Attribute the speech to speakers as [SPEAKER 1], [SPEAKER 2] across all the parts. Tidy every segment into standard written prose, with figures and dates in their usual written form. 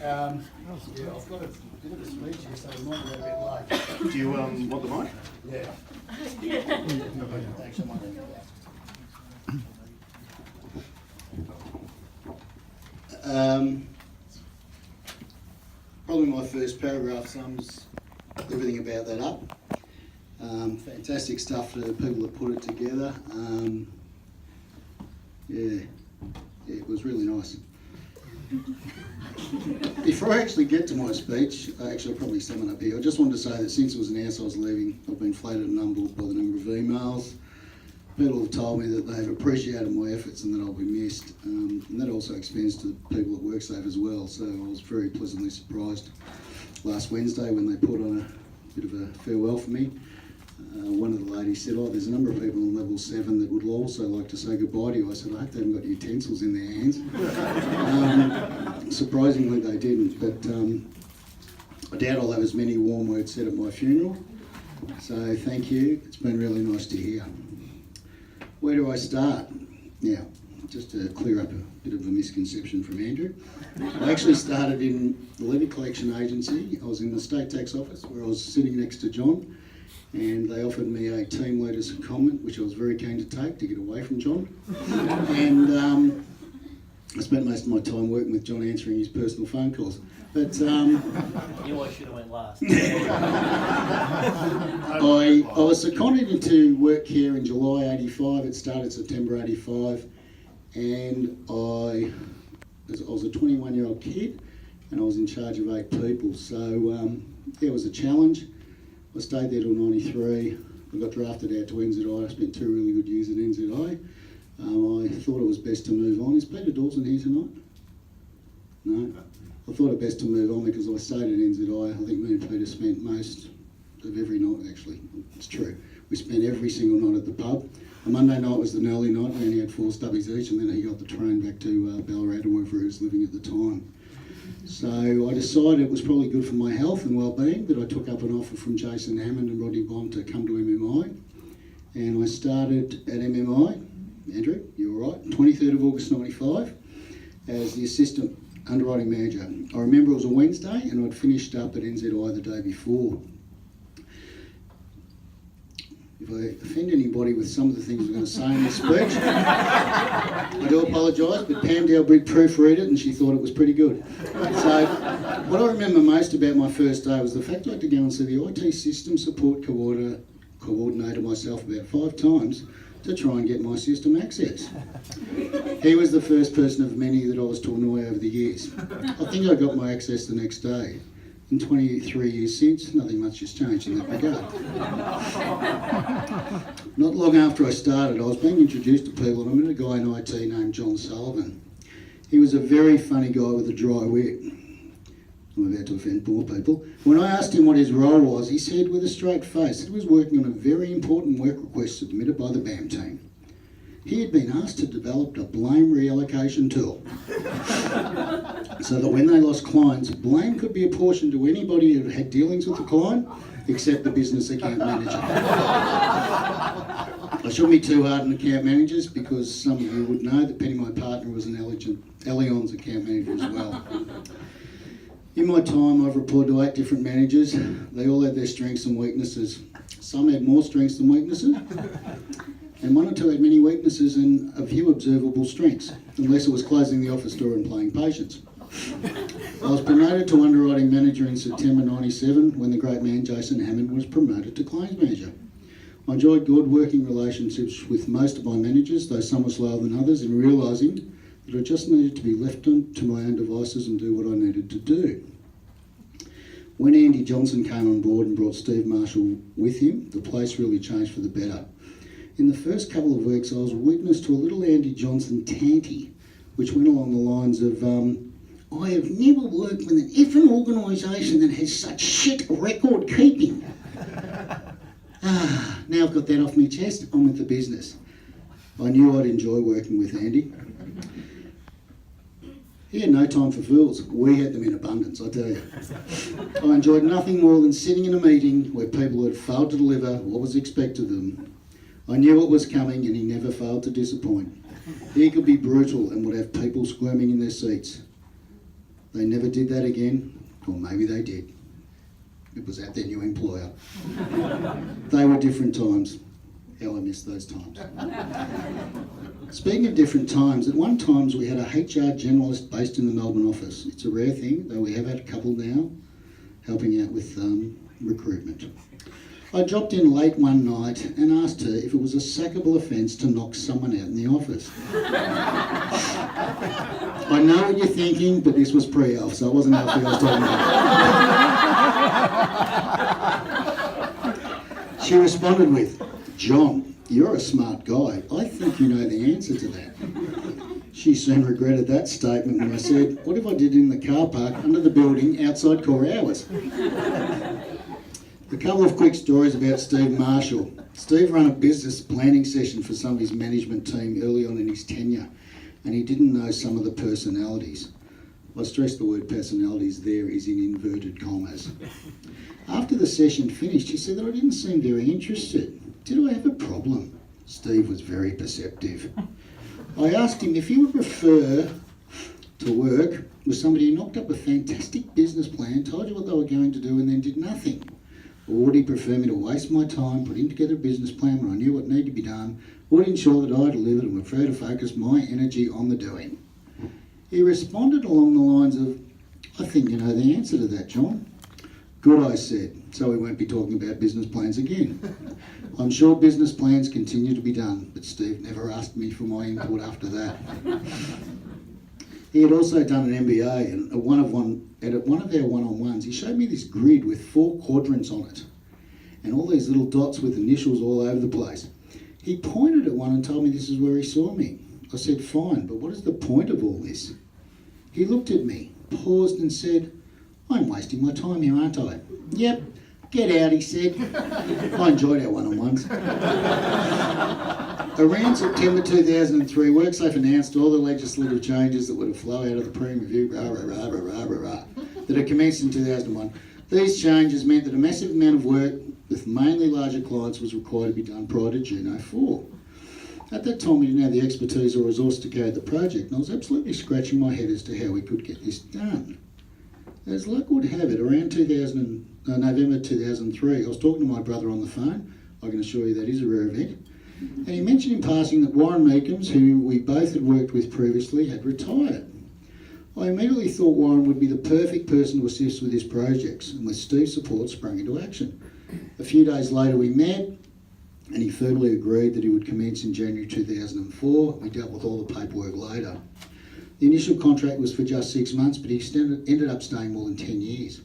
[SPEAKER 1] Yeah, I've got a bit of a speech here, so we might be a bit late.
[SPEAKER 2] Do you want the mic?
[SPEAKER 1] Yeah. Thanks, I might have to. Probably my first paragraph sums everything about that up. Fantastic stuff for the people that put it together. Yeah, it was really nice. Before I actually get to my speech, I'll probably sum it up here. I just wanted to say that since it was announced I was leaving, I've been flattered and humbled by the number of emails. People have told me that they've appreciated my efforts and that I'll be missed. And that also extends to the people at WorkSafe as well. So I was very pleasantly surprised last Wednesday when they put on a bit of a farewell for me. One of the ladies said, "Oh, there's a number of people on level 7 that would also like to say goodbye to you." I said, "I hope they haven't got utensils in their hands." Surprisingly, they didn't, but I doubt I'll have as many warm words said at my funeral. So thank you. It's been really nice to hear. Where do I start? Now, just to clear up a bit of a misconception from Andrew. I actually started in the levy collection agency. I was in the state tax office where I was sitting next to John, and they offered me a team leader's comment, which I was very keen to take to get away from John. And I spent most of my time working with John answering his personal phone calls. But
[SPEAKER 3] You always should have went last.
[SPEAKER 1] I was seconded into work here in July 85. It started September 85. And I was a 21-year-old kid, and I was in charge of 8 people. So it was a challenge. I stayed there till 93. I got drafted out to NZI. I spent 2 really good years at NZI. I thought it was best to move on. Is Peter Dawson here tonight? No? I thought it best to move on because I stayed at NZI. I think me and Peter spent most of every night, actually. It's true. We spent every single night at the pub. A Monday night was the early night. We only had 4 stubbies each, and then he got the train back to Ballarat or wherever he was living at the time. So I decided it was probably good for my health and well-being that I took up an offer from Jason Hammond and Rodney Bond to come to MMI. And I started at MMI, Andrew, you were right, 23rd of August 95, as the assistant underwriting manager. I remember it was a Wednesday and I'd finished up at NZI the day before. If I offend anybody with some of the things I'm going to say in this speech, I do apologise, but Pam Dalbridge proofread it and she thought it was pretty good. So what I remember most about my first day was the fact I had to go and see the IT system support coordinator myself about 5 times to try and get my system access. He was the first person of many that I was to annoy over the years. I think I got my access the next day. In 23 years since, nothing much has changed in that regard. Not long after I started, I was being introduced to people, and I met a guy in IT named John Sullivan. He was a very funny guy with a dry wit. I'm about to offend poor people. When I asked him what his role was, he said with a straight face that he was working on a very important work request submitted by the BAM team. He had been asked to develop a blame reallocation tool so that when they lost clients, blame could be apportioned to anybody who had dealings with the client except the business account manager. I shouldn't be too hard on account managers because some of you would know that Penny, my partner, was an Allianz account manager as well. In my time, I've reported to 8 different managers. They all had their strengths and weaknesses. Some had more strengths than weaknesses, and 1 or 2 had many weaknesses and a few observable strengths, unless it was closing the office door and playing patience. I was promoted to underwriting manager in September 97 when the great man Jason Hammond was promoted to claims manager. I enjoyed good working relationships with most of my managers, though some were slower than others, in realising that I just needed to be left to my own devices and do what I needed to do. When Andy Johnson came on board and brought Steve Marshall with him, the place really changed for the better. In the first couple of weeks, I was witness to a little Andy Johnson tanty, which went along the lines of, I have never worked with an effing organisation that has such shit record keeping. Now I've got that off my chest, I'm with the business. I knew I'd enjoy working with Andy. He had no time for fools. We had them in abundance, I tell you. I enjoyed nothing more than sitting in a meeting where people had failed to deliver what was expected of them. I knew it was coming and he never failed to disappoint. He could be brutal and would have people squirming in their seats. They never did that again, or maybe they did. It was at their new employer. They were different times. How I miss those times. Speaking of different times, at one time we had a HR generalist based in the Melbourne office. It's a rare thing, though we have had a couple now helping out with recruitment. I dropped in late one night and asked her if it was a sackable offence to knock someone out in the office. I know what you're thinking, but this was pre-Alf, so it wasn't Alfie I was talking about. She responded with, "John, you're a smart guy. I think you know the answer to that." She soon regretted that statement when I said, "What if I did it in the car park under the building outside core hours?" A couple of quick stories about Steve Marshall. Steve ran a business planning session for some of his management team early on in his tenure, and he didn't know some of the personalities. I stress the word personalities there is in inverted commas. After the session finished, he said that I didn't seem very interested. Did I have a problem? Steve was very perceptive. I asked him if he would prefer to work with somebody who knocked up a fantastic business plan, told you what they were going to do and then did nothing. Or would he prefer me to waste my time putting together a business plan when I knew what needed to be done, would ensure that I delivered and would prefer to focus my energy on the doing? He responded along the lines of, "I think you know the answer to that, John." "Good," I said, "so we won't be talking about business plans again." I'm sure business plans continue to be done, but Steve never asked me for my input after that. He had also done an MBA, and at one of our one-on-ones, he showed me this grid with 4 quadrants on it, and all these little dots with initials all over the place. He pointed at one and told me this is where he saw me. I said, "Fine, but what is the point of all this?" He looked at me, paused and said, "I'm wasting my time here, aren't I?" "Yep, get out," he said. I enjoyed our one-on-ones. Around September 2003, WorkSafe announced all the legislative changes that would have flow out of the Prem Review that had commenced in 2001. These changes meant that a massive amount of work with mainly larger clients was required to be done prior to June 2004. At that time, we didn't have the expertise or resource to carry the project, and I was absolutely scratching my head as to how we could get this done. As luck would have it, around November 2003, I was talking to my brother on the phone. I can assure you that is a rare event. And he mentioned in passing that Warren Meekums, who we both had worked with previously, had retired. I immediately thought Warren would be the perfect person to assist with his projects, and with Steve's support sprang into action. A few days later we met, and he firmly agreed that he would commence in January 2004. We dealt with all the paperwork later. The initial contract was for just 6 months, but he ended up staying more than 10 years.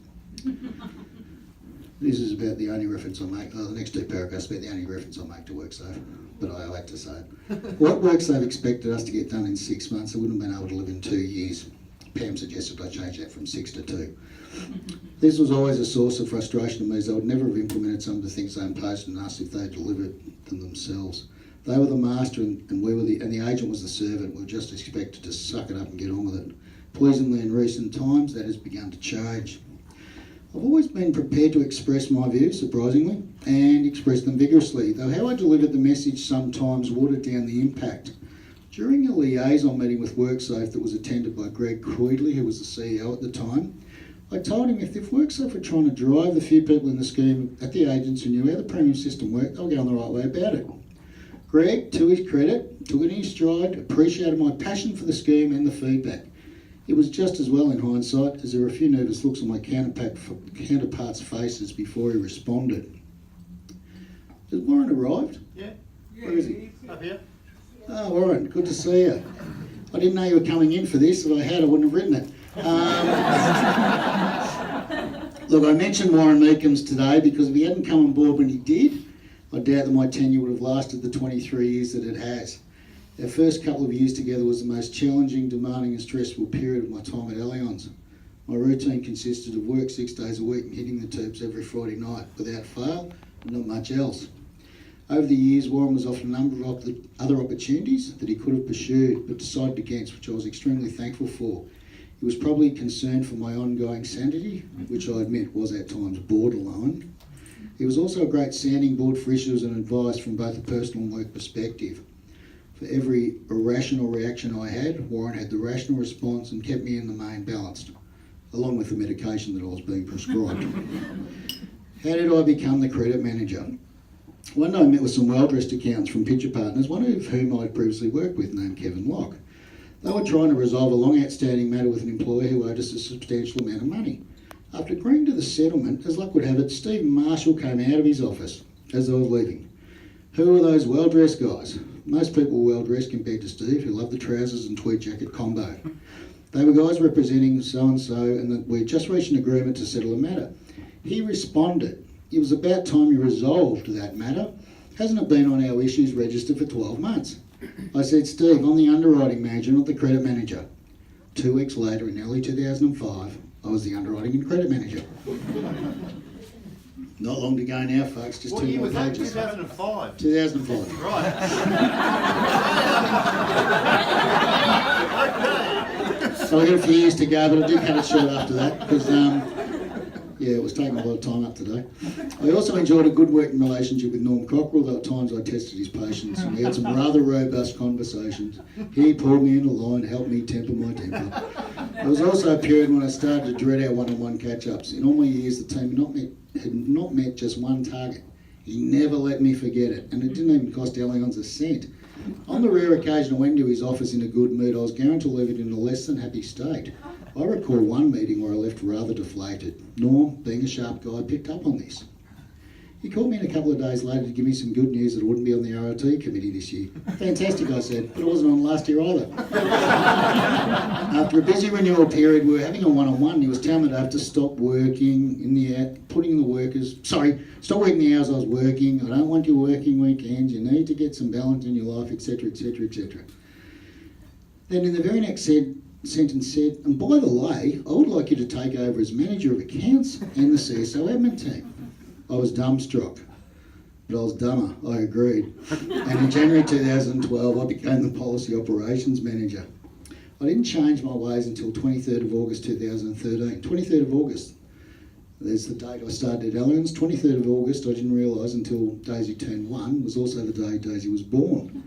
[SPEAKER 1] This is about the only reference I make, the next 2 paragraphs are about the only reference I make to WorkSafe, but I like to say it. What WorkSafe expected us to get done in 6 months, I wouldn't have been able to live in 2 years. Pam suggested I change that from 6 to 2. This was always a source of frustration to me, as they would never have implemented some of the things they imposed on us if they had delivered them themselves. They were the master and the agent was the servant. We were just expected to suck it up and get on with it. Pleasingly, in recent times, that has begun to change. I've always been prepared to express my views, surprisingly, and express them vigorously, though how I delivered the message sometimes watered down the impact. During a liaison meeting with WorkSafe that was attended by Greg Croydley, who was the CEO at the time, I told him if WorkSafe were trying to drive the few people in the scheme at the agents who knew how the premium system worked, they were going the right way about it. Greg, to his credit, took it in his stride, appreciated my passion for the scheme and the feedback. It was just as well in hindsight, as there were a few nervous looks on my counterparts' faces before he responded. Has Warren arrived?
[SPEAKER 3] Yeah.
[SPEAKER 1] Where is he?
[SPEAKER 3] Up here.
[SPEAKER 1] Oh, Warren, good to see you. I didn't know you were coming in for this. If I had, I wouldn't have written it. Look, I mentioned Warren Meekums today because if he hadn't come on board when he did, I doubt that my tenure would have lasted the 23 years that it has. Our first couple of years together was the most challenging, demanding and stressful period of my time at Allianz. My routine consisted of work 6 days a week and hitting the tubes every Friday night without fail and not much else. Over the years, Warren was offered a number of other opportunities that he could have pursued but decided against, which I was extremely thankful for. He was probably concerned for my ongoing sanity, which I admit was at times borderline. He was also a great sounding board for issues and advice from both a personal and work perspective. For every irrational reaction I had, Warren had the rational response and kept me in the main balanced. along with the medication that I was being prescribed. How did I become the credit manager? One day I met with some well-dressed accountants from Pitcher Partners, one of whom I'd previously worked with, named Kevin Locke. They were trying to resolve a long outstanding matter with an employer who owed us a substantial amount of money. After agreeing to the settlement, as luck would have it, Steve Marshall came out of his office as I was leaving. Who were those well-dressed guys? Most people were well-dressed compared to Steve, who loved the trousers and tweed jacket combo. They were guys representing so-and-so and that we'd just reached an agreement to settle a matter. He responded, "It was about time you resolved that matter. Hasn't it been on our issues register for 12 months? I said, "Steve, I'm the underwriting manager, not the credit manager." 2 weeks later, in early 2005, I was the underwriting and credit manager. Not long to go now, folks, just
[SPEAKER 2] What
[SPEAKER 1] 2
[SPEAKER 2] year
[SPEAKER 1] more
[SPEAKER 2] was that?
[SPEAKER 1] pages.
[SPEAKER 2] 2005?
[SPEAKER 1] 2005.
[SPEAKER 2] Right.
[SPEAKER 1] So I got a few years to go, but I did cut it short after that because, it was taking a lot of time up today. I also enjoyed a good working relationship with Norm Cockrell, though at times I tested his patience and we had some rather robust conversations. He pulled me in a line, helped me temper my temper. There was also a period when I started to dread our one-on-one catch-ups. In all my years, the team had not met just one target. He never let me forget it, and it didn't even cost Allianz a cent. On the rare occasion I went to his office in a good mood, I was going to leave it in a less than happy state. I recall one meeting where I left rather deflated. Norm, being a sharp guy, picked up on this. He called me in a couple of days later to give me some good news that I wouldn't be on the ROT committee this year. Fantastic, I said, but I wasn't on last year either. After a busy renewal period, we were having a one-on-one. He was telling me that I have to stop working stop working the hours I was working. I don't want you working weekends. You need to get some balance in your life, etc., etc., etc. Then in the very next sentence said, "And by the way, I would like you to take over as manager of accounts and the CSO admin team." I was dumbstruck, but I was dumber, I agreed. And in January 2012, I became the policy operations manager. I didn't change my ways until 23rd of August 2013. 23rd of August, there's the date I started at Allianz. 23rd of August, I didn't realise until Daisy turned 1, was also the day Daisy was born.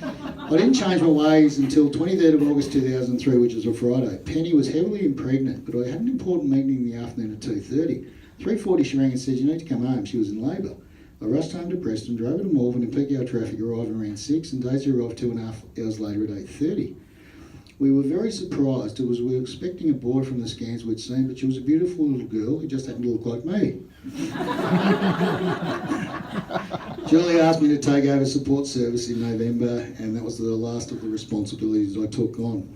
[SPEAKER 1] I didn't change my ways until 23rd of August 2003, which was a Friday. Penny was heavily impregnant, but I had an important meeting in the afternoon at 2:30. 3:40 she rang and said, "You need to come home." She was in labour. I rushed home to Preston, drove her to Malvern in peak hour traffic, arriving around 6, and Daisy arrived 2.5 hours later at 8:30. We were very surprised. We were expecting a boy from the scans we'd seen, but she was a beautiful little girl who just happened to look like me. Julie asked me to take over support service in November, and that was the last of the responsibilities I took on.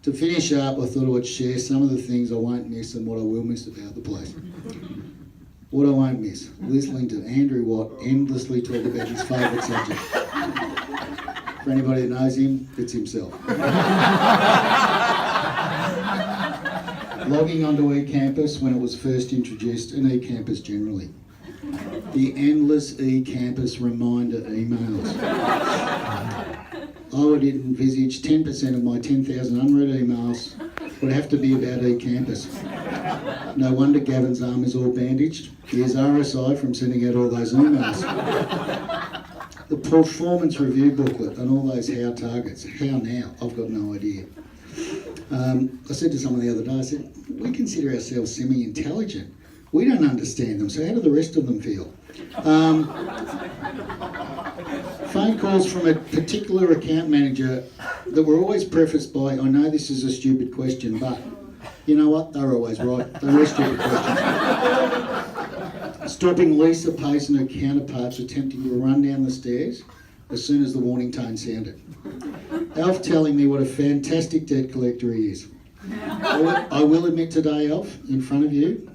[SPEAKER 1] To finish up, I thought I would share some of the things I won't miss and what I will miss about the place. What I won't miss, listening to Andrew Watt endlessly talk about his favourite subject. For anybody that knows him, it's himself. Logging onto eCampus when it was first introduced, and eCampus generally. The endless eCampus reminder emails. I would envisage 10% of my 10,000 unread emails would have to be about eCampus. No wonder Gavin's arm is all bandaged. Here's RSI from sending out all those emails. The performance review booklet and all those how targets. How now? I've got no idea. I said to someone the other day, I said, we consider ourselves semi-intelligent. We don't understand them, so how do the rest of them feel? Phone calls from a particular account manager that were always prefaced by, "I know this is a stupid question, but..." You know what? They were always right. They were stupid questions. Stopping Lisa Pace and her counterparts attempting to run down the stairs as soon as the warning tone sounded. Alf telling me what a fantastic debt collector he is. I will admit today, Alf, in front of you,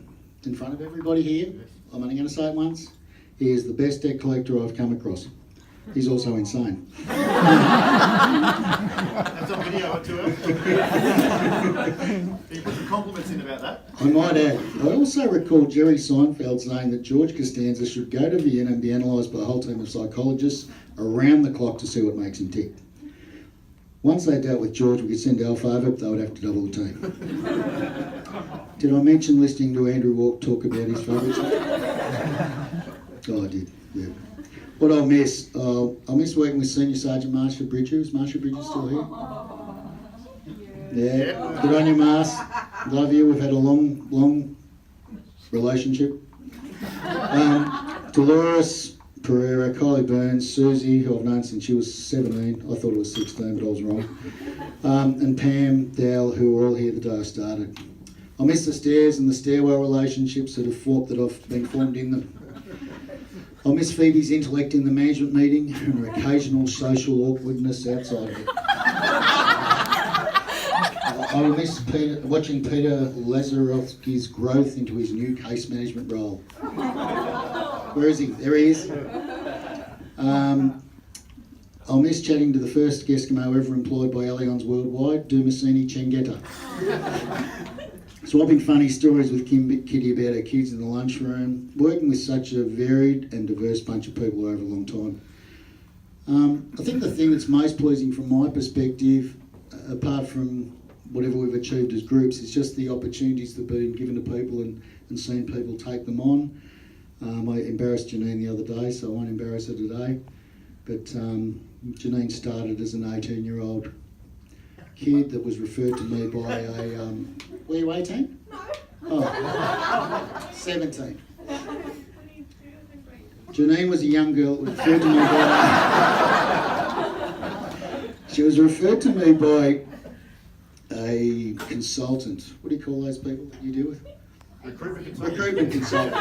[SPEAKER 1] in front of everybody here, I'm only going to say it once, he is the best debt collector I've come across. He's also insane.
[SPEAKER 2] That's on video too. He put some compliments in about that.
[SPEAKER 1] I might add, I also recall Jerry Seinfeld saying that George Costanza should go to Vienna and be analysed by a whole team of psychologists around the clock to see what makes him tick. Once they dealt with George, we could send Alf over, but they would have to double the team. Did I mention listening to Andrew Walk talk about his favourites? Oh, I did, yeah. What I'll miss, I'll miss working with Senior Sergeant Marsha Bridger. Is Marsha Bridger still here? Yeah, good on you, Mars. Love you. We've had a long relationship. Dolores Pereira, Kylie Burns, Susie, who I've known since she was 17. I thought it was 16, but I was wrong. And Pam, Dal, who were all here the day I started. I miss the stairs and the stairwell relationships that I've been formed in them. I miss Phoebe's intellect in the management meeting and her occasional social awkwardness outside of it. I miss watching Peter Lazarovsky's growth into his new case management role. Where is he? There he is. I'll miss chatting to the first Eskimo ever employed by Allianz Worldwide, Dumasini Chengeta. Swapping funny stories with Kitty about her kids in the lunchroom, working with such a varied and diverse bunch of people over a long time. I think the thing that's most pleasing from my perspective, apart from whatever we've achieved as groups, is just the opportunities that have been given to people and seeing people take them on. I embarrassed Janine the other day, so I won't embarrass her today. But Janine started as an 18-year-old kid that was referred to me by a... were you 18?
[SPEAKER 4] No.
[SPEAKER 1] Oh, 17. Janine was a young girl that was referred to me by... She was referred to me by a consultant. What do you call those people that you deal with? Recruitment consultant.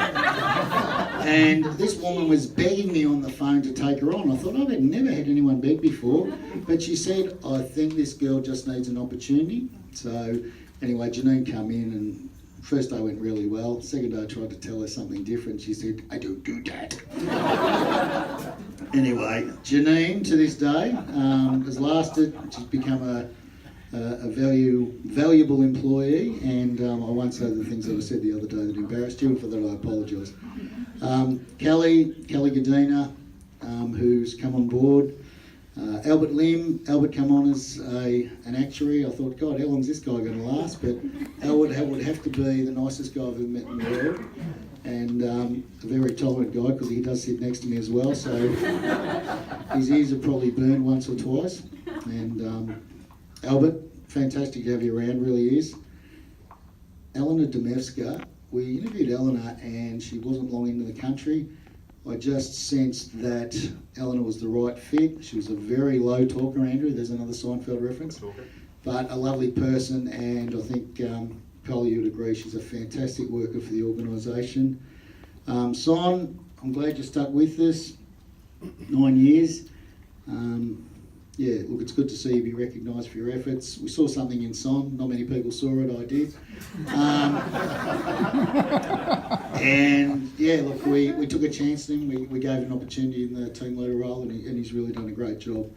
[SPEAKER 1] And this woman was begging me on the phone to take her on. I thought, I've never had anyone beg before. But she said, I think this girl just needs an opportunity. So anyway, Janine came in and first day went really well. Second day I tried to tell her something different. She said, I don't do that. Anyway, Janine to this day has lasted. She's become a valuable employee, and I won't say the things that I said the other day that embarrassed you, and for that I apologise. Kelly Gadina, who's come on board. Albert Lim, Albert come on as an actuary. I thought, God, how long's this guy going to last? But Albert would have to be the nicest guy I've ever met in the world, and a very tolerant guy because he does sit next to me as well, so his ears are probably burned once or twice. And Albert, fantastic to have you around, really is. Eleanor Demevska, we interviewed Eleanor and she wasn't long into the country. I just sensed that Eleanor was the right fit. She was a very low talker, Andrew, there's another Seinfeld reference. But a lovely person, and I think Polly, you'd agree, she's a fantastic worker for the organisation. Son, I'm glad you stuck with us, 9 years. Yeah, look, it's good to see you be recognised for your efforts. We saw something in Son, not many people saw it, I did. And yeah, look, we took a chance on him, we gave an opportunity in the team leader role, and he's really done a great job.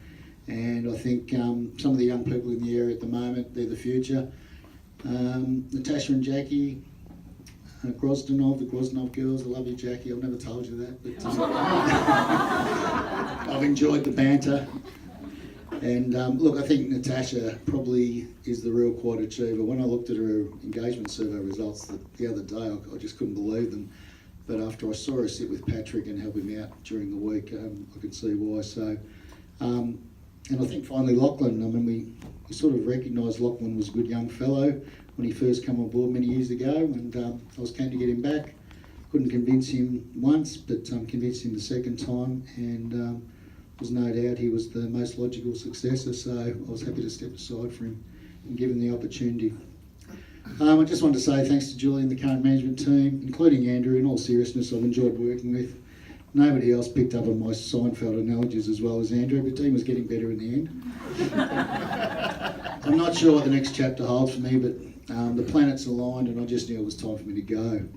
[SPEAKER 1] And I think some of the young people in the area at the moment, they're the future. Natasha and Jackie, Grosdanov, the Grosdanov girls, I love you, Jackie, I've never told you that, but I've enjoyed the banter. And look, I think Natasha probably is the real quad achiever. When I looked at her engagement survey results the other day, I just couldn't believe them. But after I saw her sit with Patrick and help him out during the week, I could see why. So, and I think finally Lachlan, I mean, we sort of recognised Lachlan was a good young fellow when he first came on board many years ago, and I was keen to get him back. Couldn't convince him once, but convinced him the second time, and there's no doubt he was the most logical successor, so I was happy to step aside for him and give him the opportunity. I just wanted to say thanks to Julie and the current management team, including Andrew. In all seriousness, I've enjoyed working with. Nobody else picked up on my Seinfeld analogies as well as Andrew, but the team was getting better in the end. I'm not sure what the next chapter holds for me, but the planets aligned and I just knew it was time for me to go.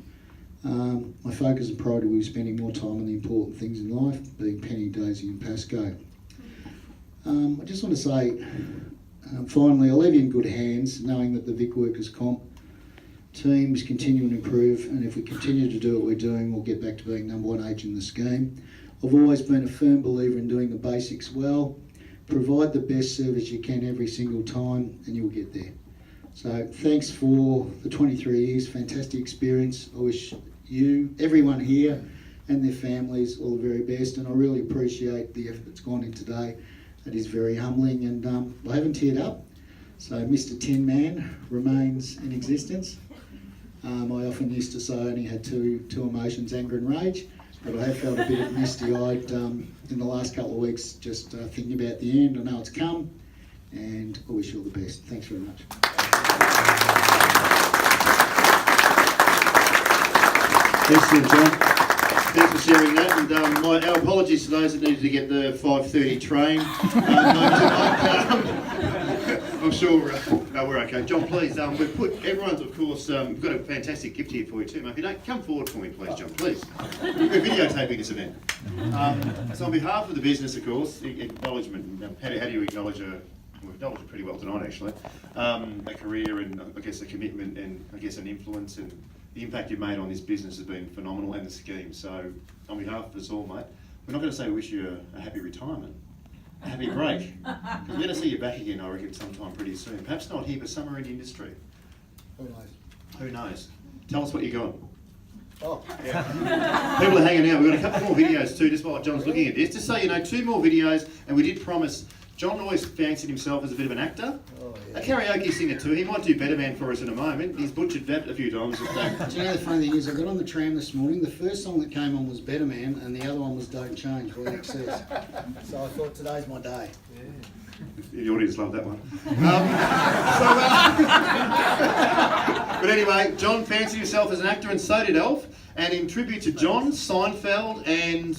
[SPEAKER 1] My focus and priority will be spending more time on the important things in life, being Penny, Daisy and Pasco. I just want to say, finally, I'll leave you in good hands, knowing that the Vic Workers Comp team is continuing to improve, and if we continue to do what we're doing, we'll get back to being number one agent in the scheme. I've always been a firm believer in doing the basics well. Provide the best service you can every single time, and you'll get there. So thanks for the 23 years, fantastic experience. I wish you, everyone here and their families, all the very best, and I really appreciate the effort that's gone in today. It is very humbling, and I haven't teared up, So Mr. Tin Man remains in existence. I often used to say I only had two emotions, anger and rage, but I have felt a bit misty-eyed in the last couple of weeks just thinking about the end. I know it's come, and I wish you all the best. Thanks very much.
[SPEAKER 2] Thanks, John. Thanks for sharing that. And our apologies to those that needed to get the 5:30 train home tonight. I'm sure we're okay. John, please, we've put everyone's, of course, we've got a fantastic gift here for you too. If you don't, come forward for me, please, John, please. We're videotaping this event. So on behalf of the business, of course, acknowledgement, how do you acknowledge we've acknowledged it pretty well tonight, actually, a career and, I guess, a commitment and, I guess, an influence, and the impact you've made on this business has been phenomenal, and the scheme. So on behalf of us all, mate, we're not going to say we wish you a happy retirement. A happy break. Because we're going to see you back again, I reckon, sometime pretty soon. Perhaps not here, but somewhere in the industry.
[SPEAKER 1] Who knows?
[SPEAKER 2] Who knows? Tell us what you got.
[SPEAKER 1] Oh,
[SPEAKER 2] yeah. People are hanging out. We've got a couple more videos too, just while John's looking at this. Just so you know, 2 more videos, and we did promise. John always fancied himself as a bit of an actor.
[SPEAKER 1] Oh, yeah.
[SPEAKER 2] A karaoke singer too. He might do Better Man for us in a moment. He's butchered that a few times.
[SPEAKER 1] Do you know the funny thing is, I got on the tram this morning, the first song that came on was Better Man, and the other one was Don't Change by Excess. So I thought today's my day.
[SPEAKER 2] The audience loved that one. But anyway, John fancied himself as an actor, and so did Elf. And in tribute to John, Seinfeld, and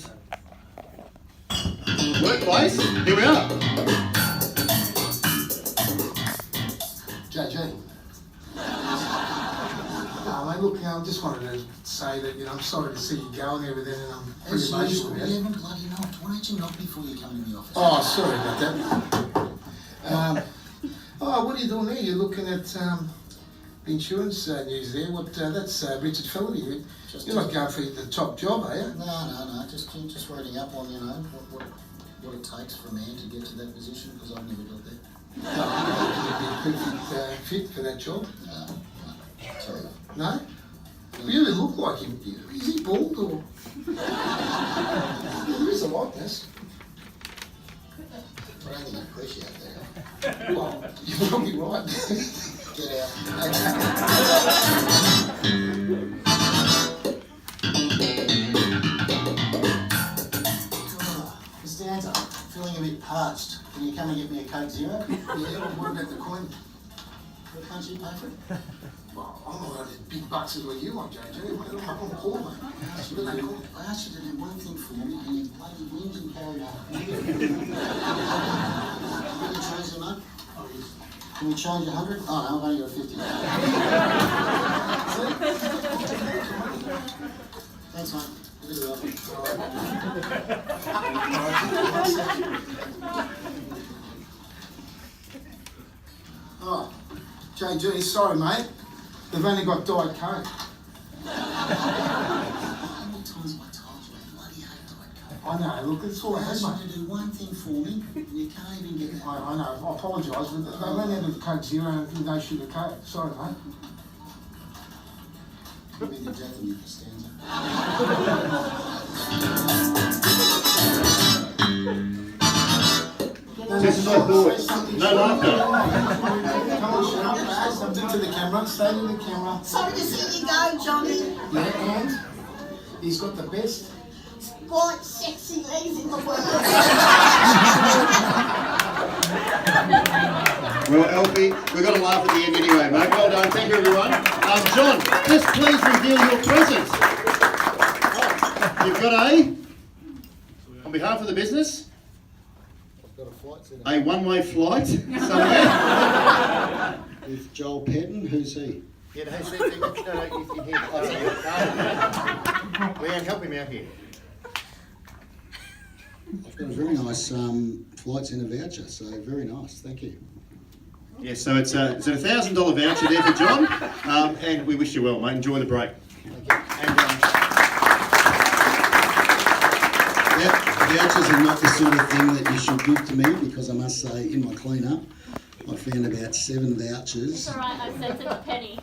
[SPEAKER 2] Workplace, here we are.
[SPEAKER 4] JJ. Mate, look, I just wanted to say that, I'm sorry to see you go and everything, and I'm pretty emotional about it.
[SPEAKER 5] Bloody not. Why don't you knock before you come in the office?
[SPEAKER 4] Oh, sorry about that. What are you doing there? You're looking at the insurance news there. That's Richard Felony. You're not going for the top job, are you?
[SPEAKER 5] No. Just reading up on, what it takes for a man to get to that position, because I've never got there.
[SPEAKER 4] No, you'd be a perfect fit for that job.
[SPEAKER 5] No. Sorry.
[SPEAKER 4] No? You really look like him. Is he bald or? There is a likeness.
[SPEAKER 5] I don't think I appreciate that.
[SPEAKER 4] Well, you're probably right.
[SPEAKER 5] Get out. Mr. Anton, feeling a bit parched. Can you come and get me a Coke Zero?
[SPEAKER 4] Yeah, what about the coin?
[SPEAKER 5] What can't you pay for it?
[SPEAKER 4] Well, I'm not on big bucks as what you want, JJ. I'm up on the call, mate.
[SPEAKER 5] I asked you to do one thing for me, and you bloody winged and carried on. Can you change the note? Can we change 100? Oh no, I've only got 50. Thanks, mate. Have a good one.
[SPEAKER 4] Oh, JG, sorry, mate. They've only got Diet Coke.
[SPEAKER 5] How many times have I told you I bloody hate Diet Coke?
[SPEAKER 4] I know, look, it's all I
[SPEAKER 5] I
[SPEAKER 4] had,
[SPEAKER 5] asked
[SPEAKER 4] mate.
[SPEAKER 5] you to do one thing for me, and you can't even get that.
[SPEAKER 4] I know, I apologise, but they only had a Coke Zero and no sugar Coke. Sorry, mate.
[SPEAKER 5] Give me the death of you, Costanza.
[SPEAKER 2] This is my boy. No laughter.
[SPEAKER 4] Come on, shut up, man. Something to the camera. Stay to the camera.
[SPEAKER 6] Sorry to see you go, Johnny.
[SPEAKER 4] Yeah, and he's got the best.
[SPEAKER 6] White, sexy legs in the world.
[SPEAKER 2] Well, Elfie, we've got to laugh at the end anyway, mate. Well done. Thank you, everyone. John, just please reveal your presents. You've got on behalf of the business,
[SPEAKER 1] I've got a flight set up
[SPEAKER 2] a one-way flight somewhere.
[SPEAKER 1] with Joel Petton. Who's he?
[SPEAKER 2] Yeah, no, he's here. Leanne, help him out here.
[SPEAKER 1] I've got a very nice flight centre voucher, so very nice. Thank you.
[SPEAKER 2] Yeah, so it's a $1,000 voucher there for John, and we wish you well, mate. Enjoy the break. And,
[SPEAKER 1] Vouchers are not the sort of thing that you should give to me, because I must say, in my clean-up, I found about 7 vouchers.
[SPEAKER 7] It's alright, I sent it to Penny,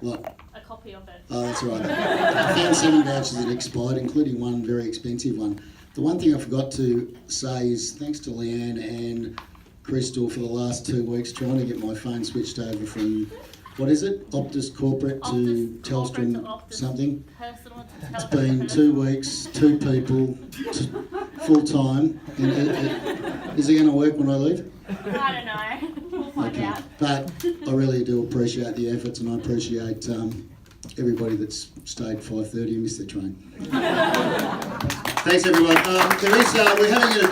[SPEAKER 1] What?
[SPEAKER 7] a copy of it.
[SPEAKER 1] Oh, that's right. I found 7 vouchers that expired, including one very expensive one. The one thing I forgot to say is thanks to Leanne and Crystal for the last 2 weeks trying to get my phone switched over from, what is it, Optus Corporate to
[SPEAKER 7] Optus
[SPEAKER 1] Telstra
[SPEAKER 7] corporate to Optus
[SPEAKER 1] something.
[SPEAKER 7] Personal to
[SPEAKER 1] It's
[SPEAKER 7] Telstra
[SPEAKER 1] been
[SPEAKER 7] personal.
[SPEAKER 1] 2 weeks, 2 people, full time. Is it going to work when I leave?
[SPEAKER 7] I don't know. We'll find
[SPEAKER 1] Okay.
[SPEAKER 7] out.
[SPEAKER 1] But I really do appreciate the efforts, and I appreciate everybody that's stayed 5:30 and missed their train.
[SPEAKER 2] Thanks, everyone. We're having a